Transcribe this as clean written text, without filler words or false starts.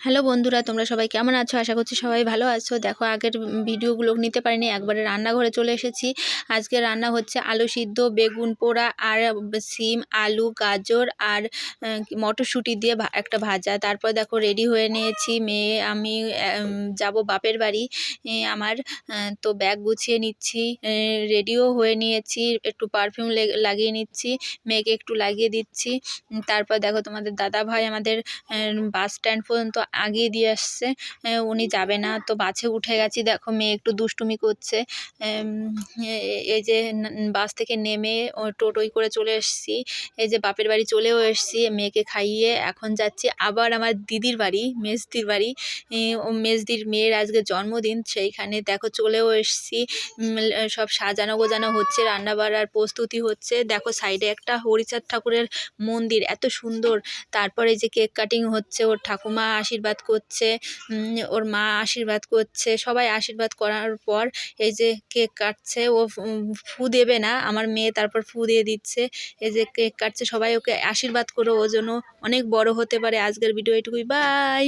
Hello বন্ধুরা, তোমরা সবাই কেমন আছো? আশা করছি সবাই ভালো আছো। দেখো, আগের ভিডিওগুলো নিতে পারিনি, একবারে রান্নাঘরে চলে এসেছি। আজকে রান্না হচ্ছে আলু সিদ্ধ, বেগুন পোড়া আর সিম, আলু, গাজর আর মটরশুঁটি দিয়ে একটা ভাজা। তারপর দেখো রেডি হয়ে নিয়েছি। মেয়ে আমি যাব বাপের বাড়ি আমার। তো ব্যাগ গুছিয়ে নিচ্ছি, রেডিও হয়ে নিয়েছি, একটু পারফিউম লাগিয়ে নিচ্ছি, মেয়েকে একটু লাগিয়ে দিচ্ছি। তারপর দেখো তোমাদের দাদা ভাই আমাদের বাস স্ট্যান্ড পর্যন্ত আগিয়ে দিয়ে আসছে। উনি যাবে না, তো বাসে উঠে গেছি। দেখো মেয়ে একটু দুষ্টুমি করছে। এই যে বাস থেকে নেমে টোটোই করে চলে এসেছি। এই যে বাপের বাড়ি চলেও এসেছি, মেয়েকে খাইয়ে এখন যাচ্ছি আবার আমার দিদির বাড়ি, মেজদির বাড়ি। ও মেজদির মেয়ের আজকে জন্মদিন, সেইখানে দেখো চলেও এসেছি। সব সাজানো গোজানো হচ্ছে, রান্না বাড়ার প্রস্তুতি হচ্ছে। দেখো সাইডে একটা হরিচাঁদ ঠাকুরের মন্দির, এত সুন্দর। তারপরে যে কেক কাটিং হচ্ছে, ওর ঠাকুমা আশীর্বাদ করছে, ওর মা আশীর্বাদ করছে, সবাই আশীর্বাদ করার পর এই যে কেক কাটছে। ও ফু দেবে না, আমার মেয়ে তারপর ফু দিয়ে দিচ্ছে। এই যে কেক কাটছে, সবাই ওকে আশীর্বাদ করো, ও যেন অনেক বড় হতে পারে। আজকের ভিডিও এটুকুই, বাই।